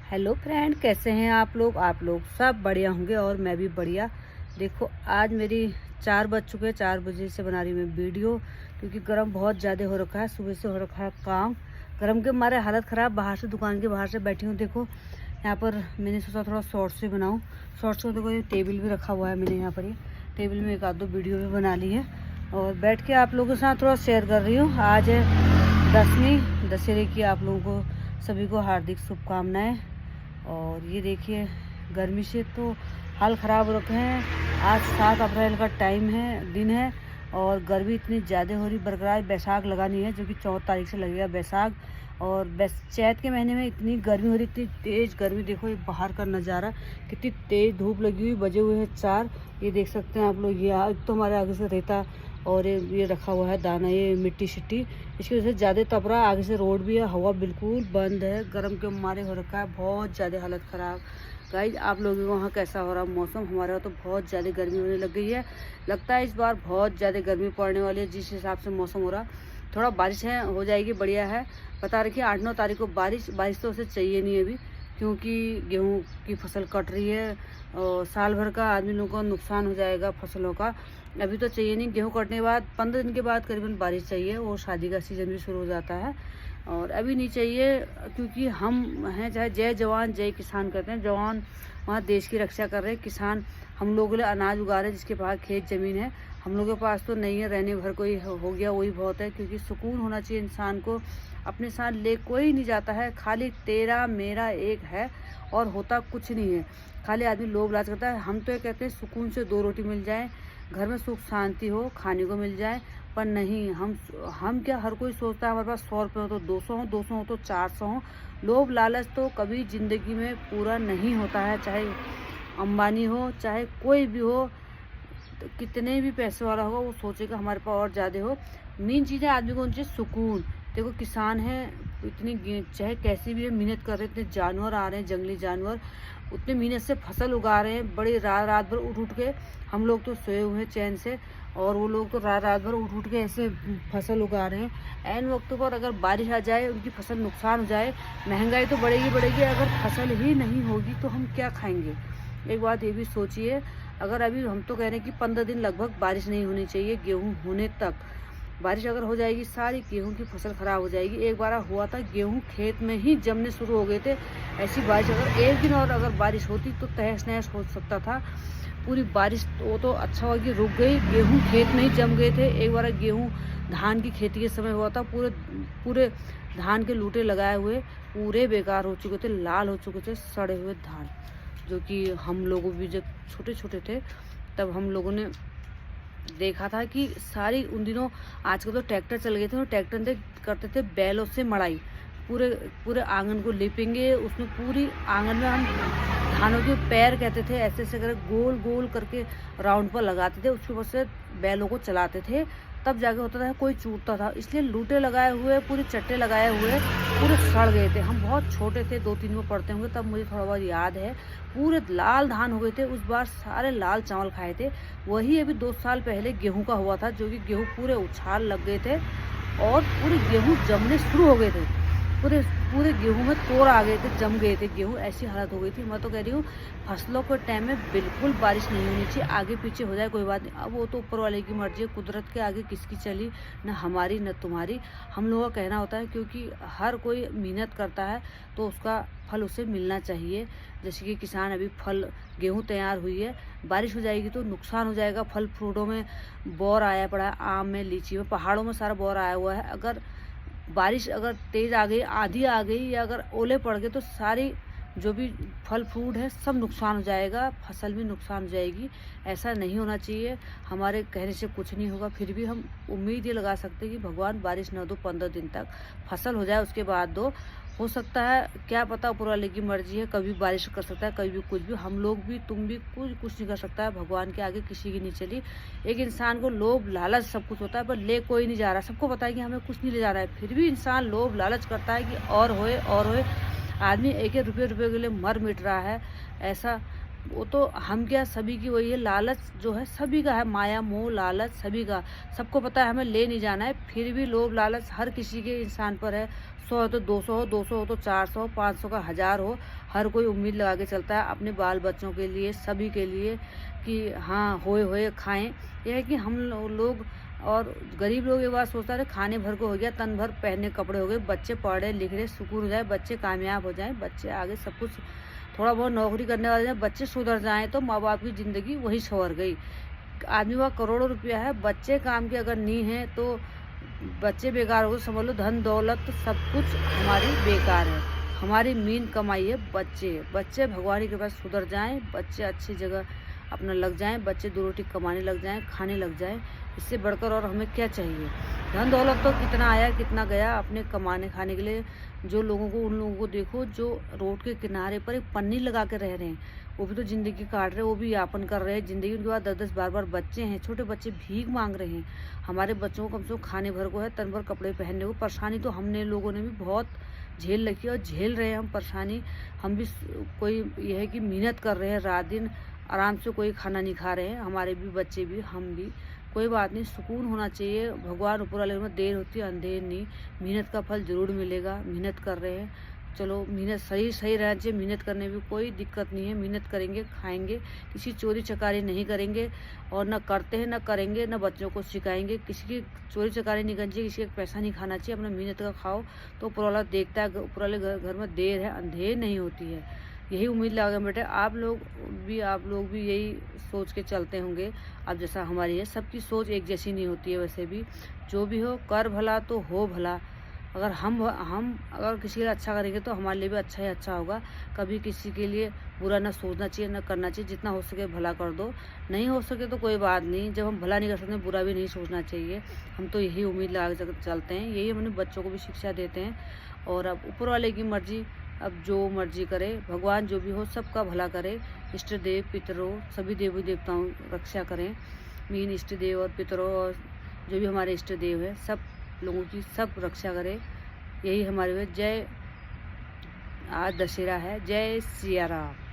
Hello friend, कैसे हैं आप लोग सब बढ़िया होंगे और मैं भी बढ़िया। देखो आज मेरी 4 बज चुके हैं, 4 बजे से बना रही हूँ मैं वीडियो, क्योंकि गर्म बहुत ज़्यादा हो रखा है। सुबह से हो रखा है काम, गर्म के मारे हालत ख़राब। बाहर से दुकान के बाहर से बैठी हूँ। देखो यहाँ पर मैंने सोचा थोड़ा शॉर्ट्स भी बनाऊँ। शॉर्ट्स को देखो ये टेबल भी रखा हुआ है मैंने यहाँ पर। ये टेबल में एक आध दो वीडियो भी बना ली है और बैठ के आप लोगों के साथ थोड़ा शेयर कर रही हूँ। आज है 10वीं, दशहरे की आप लोगों को सभी को हार्दिक शुभकामनाएं। और ये देखिए गर्मी से तो हाल ख़राब हो रखे हैं। आज 7 अप्रैल का टाइम है, दिन है, और गर्मी इतनी ज़्यादा हो रही। बरकरार बैसाख लगानी है, जो कि 14 तारीख से लगेगा बैसाख। और चैत के महीने में इतनी गर्मी हो रही, इतनी तेज़ गर्मी। देखो ये बाहर का नज़ारा, कितनी तेज़ धूप लगी हुई। बजे हुए हैं 4। ये देख सकते हैं आप लोग। ये आज तो हमारे आगे से रेता और ये रखा हुआ है दाना, ये मिट्टी शिट्टी, इसकी वजह से ज़्यादा तप रहा है। आगे से रोड भी है, हवा बिल्कुल बंद है। गर्म के मारे हो रखा है, बहुत ज़्यादा हालत ख़राब। गाइज आप लोगों के वहाँ कैसा हो रहा मौसम? हमारे यहाँ तो बहुत ज़्यादा गर्मी होने लग गई है। लगता है इस बार बहुत ज़्यादा गर्मी पड़ने वाली है। जिस हिसाब से मौसम हो रहा, थोड़ा बारिश है हो जाएगी, बढ़िया है। बता रखिए 8-9 तारीख को बारिश तो उसे चाहिए नहीं अभी, क्योंकि गेहूँ की फसल कट रही है और साल भर का आदमी लोगों को नुकसान हो जाएगा फसलों का। अभी तो चाहिए नहीं। गेहूँ कटने के बाद 15 दिन के बाद करीबन बारिश चाहिए, और शादी का सीज़न भी शुरू हो जाता है। और अभी नहीं चाहिए, क्योंकि हम हैं चाहे जय जवान जय किसान कहते हैं। जवान वहाँ देश की रक्षा कर रहे हैं, किसान हम लोगों के लिए अनाज उगा रहे हैं। जिसके पास खेत ज़मीन है, हम लोगों के पास तो नहीं है, रहने भर कोई हो गया वही बहुत है। क्योंकि सुकून होना चाहिए इंसान को। अपने साथ ले कोई नहीं जाता है, खाली तेरा मेरा एक है और होता कुछ नहीं है। खाली आदमी लोभ लालच करता है। हम तो ये कहते हैं सुकून से 2 रोटी मिल जाए, घर में सुख शांति हो, खाने को मिल जाए। पर नहीं, हम क्या, हर कोई सोचता है हमारे पास 100 रुपये हो तो 200 हो, 200 हो तो 400 हो। लोभ लालच तो कभी ज़िंदगी में पूरा नहीं होता है। चाहे अंबानी हो, चाहे कोई भी हो, तो कितने भी पैसे वाला होगा, वो सोचेगा हमारे पास और ज़्यादा हो। मेन चीज़ है आदमी को होनी चाहिए सुकून। देखो किसान है, इतनी चाहे कैसी भी है मेहनत कर रहे हैं। इतने जानवर आ रहे हैं, जंगली जानवर, उतने मेहनत से फसल उगा रहे हैं। बड़ी रात भर उठ के, हम लोग तो सोए हुए हैं चैन से, और वो लोग तो रात भर उठ के ऐसे फसल उगा रहे हैं। ऐन वक्त पर अगर बारिश आ जाए, उनकी फसल नुकसान हो जाए, महंगाई तो बढ़ेगी। अगर फसल ही नहीं होगी तो हम क्या खाएंगे? एक बात ये भी सोचिए। अगर अभी हम तो कह रहे हैं कि 15 दिन लगभग बारिश नहीं होनी चाहिए, गेहूँ होने तक। बारिश अगर हो जाएगी, सारी गेहूं की फसल खराब हो जाएगी। एक बार हुआ था, गेहूं खेत में ही जमने शुरू हो गए थे। ऐसी बारिश अगर एक दिन और अगर बारिश होती तो तहस नहस हो सकता था पूरी बारिश। वो तो अच्छा हुआ कि रुक गई, गेहूं खेत में ही जम गए थे। एक बार गेहूं धान की खेती के समय हुआ था, पूरे धान के लूटे लगाए हुए पूरे बेकार हो चुके थे, लाल हो चुके थे सड़े हुए धान। जो कि हम लोगों भी जब छोटे छोटे थे तब हम लोगों ने देखा था कि सारी उन दिनों, आजकल तो ट्रैक्टर चल गए थे, और ट्रैक्टर से करते थे बैलों से मड़ाई। पूरे पूरे आंगन को लिपेंगे, उसमें पूरी आंगन में हम धानों के पैर कहते थे, ऐसे ऐसे कर गोल गोल करके राउंड पर लगाते थे। उसके ऊपर से बैलों को चलाते थे, तब जाके होता था कोई चूटता था। इसलिए लूटे लगाए हुए, पूरे चट्टे लगाए हुए पूरे सड़ गए थे। हम बहुत छोटे थे, 2-3 में पढ़ते होंगे, तब मुझे थोड़ा बहुत याद है। पूरे लाल धान हो गए थे उस बार, सारे लाल चावल खाए थे। वही अभी 2 साल पहले गेहूं का हुआ था, जो कि गेहूं पूरे उछाल लग गए थे और पूरे गेहूं जमने शुरू हो गए थे। पूरे पूरे गेहूं में तोड़ आ गए थे, जम गए थे गेहूं, ऐसी हालत हो गई थी। मैं तो कह रही हूँ फसलों के टाइम में बिल्कुल बारिश नहीं होनी चाहिए। आगे पीछे हो जाए कोई बात नहीं, अब वो तो ऊपर वाले की मर्जी है। कुदरत के आगे किसकी चली, न हमारी न तुम्हारी। हम लोगों का कहना होता है, क्योंकि हर कोई मेहनत करता है तो उसका फल उसे मिलना चाहिए। जैसे कि किसान अभी गेहूं तैयार हुई है, बारिश हो जाएगी तो नुकसान हो जाएगा। फल फ्रूटों में बौर आया पड़ा है, आम में, लीची में, पहाड़ों में सारा बौर आया हुआ है। अगर बारिश अगर तेज़ आ गई, आधी आ गई, या अगर ओले पड़ गए तो सारी जो भी फल फ्रूट है सब नुकसान हो जाएगा, फसल भी नुकसान हो जाएगी। ऐसा नहीं होना चाहिए। हमारे कहने से कुछ नहीं होगा, फिर भी हम उम्मीद ये लगा सकते हैं कि भगवान बारिश न दो, 15 दिन तक फसल हो जाए, उसके बाद दो। हो सकता है, क्या पता, ऊपर वाले की मर्जी है, कभी बारिश कर सकता है, कभी भी कुछ भी। हम लोग भी, तुम भी, कुछ नहीं कर सकता है। भगवान के आगे किसी की नहीं चली। एक इंसान को लोभ लालच सब कुछ होता है, पर ले कोई नहीं जा रहा। सबको पता है कि हमें कुछ नहीं ले जा रहा है, फिर भी इंसान लोभ लालच करता है कि और होए और होए। आदमी एक एक रुपये के लिए मर मिट रहा है। ऐसा वो तो हम क्या, सभी की वही है। लालच जो है सभी का है, माया मोह लालच सभी का। सबको पता है हमें ले नहीं जाना है, फिर भी लोभ लालच हर किसी के इंसान पर है। 100 हो तो 200 हो, 200 हो तो 400 हो, 500 का 1000 हो, हर कोई उम्मीद लगा के चलता है अपने बाल बच्चों के लिए, सभी के लिए कि हाँ होए खाएं। यह है कि हम लोग और गरीब लोग ये बात सोचता है खाने भर को हो गया, तन भर पहनने कपड़े हो गए, बच्चे पढ़े लिख रहे सुकून हो जाए, बच्चे कामयाब हो जाएं, बच्चे आगे सब कुछ थोड़ा बहुत नौकरी करने वाले हैं, बच्चे सुधर जाएं तो माँ बाप की ज़िंदगी वही संवर गई। आदमी का करोड़ों रुपया है, बच्चे काम के अगर नहीं है तो बच्चे बेकार हो गए, समझ लो धन दौलत सब कुछ हमारी बेकार है। हमारी मेन कमाई है बच्चे भगवान की कृपा से सुधर जाएं, बच्चे अच्छी जगह अपना लग जाएं, बच्चे 2 रोटी कमाने लग जाएं, खाने लग जाएं, इससे बढ़कर और हमें क्या चाहिए। धन दौलत तो कितना आया कितना गया अपने कमाने खाने के लिए। जो लोगों को उन लोगों को देखो जो रोड के किनारे पर एक पन्नी लगा के रह रहे हैं, वो भी तो ज़िंदगी काट रहे हैं, वो भी यापन कर रहे हैं ज़िंदगी। उनके बाद 10-10 12-12 बच्चे हैं, छोटे बच्चे भीख मांग रहे हैं। हमारे बच्चों को कम से कम खाने भर को है, तन भर कपड़े पहनने को। परेशानी तो हमने लोगों ने भी बहुत झेल रखी है और झेल रहे हैं हम परेशानी। हम भी कोई ये है कि मेहनत कर रहे हैं, रात दिन आराम से कोई खाना नहीं खा रहे हैं, हमारे भी बच्चे भी हम भी। कोई बात नहीं, सुकून होना चाहिए। भगवान ऊपर वाले में देर होती है अंधेर नहीं, मेहनत का फल ज़रूर मिलेगा। मेहनत कर रहे हैं, चलो मेहनत सही रहना चाहिए। मेहनत करने में कोई दिक्कत नहीं है, मेहनत करेंगे खाएंगे, किसी चोरी चकारी नहीं करेंगे और न करते हैं न करेंगे, न बच्चों को सिखाएंगे। किसी की चोरी चकारी नहीं करनी चाहिए, किसी का पैसा नहीं खाना चाहिए। अपना मेहनत का खाओ तो ऊपर वाला देखता है, ऊपर वाले घर में देर है अंधेर नहीं होती है। यही उम्मीद लगा बेटे आप लोग भी यही सोच के चलते होंगे। अब जैसा हमारी है, सबकी सोच एक जैसी नहीं होती है। वैसे भी जो भी हो कर भला तो हो भला। अगर हम अगर किसी के लिए अच्छा करेंगे तो हमारे लिए भी अच्छा ही अच्छा होगा। कभी किसी के लिए बुरा ना सोचना चाहिए ना करना चाहिए। जितना हो सके भला कर दो, नहीं हो सके तो कोई बात नहीं। जब हम भला नहीं कर सकते बुरा भी नहीं सोचना चाहिए। हम तो यही उम्मीद लगा के चलते हैं, यही हम अपने बच्चों को भी शिक्षा देते हैं। और अब ऊपर वाले की मर्जी, अब जो मर्जी करे, भगवान जो भी हो सबका भला करे। इष्ट देव पितरों सभी देवी देवताओं रक्षा करें। मीन इष्ट देव और पितरों और जो भी हमारे इष्ट देव है सब लोगों की सब रक्षा करे। यही हमारे जय। आज दशहरा है, जय सिया राम।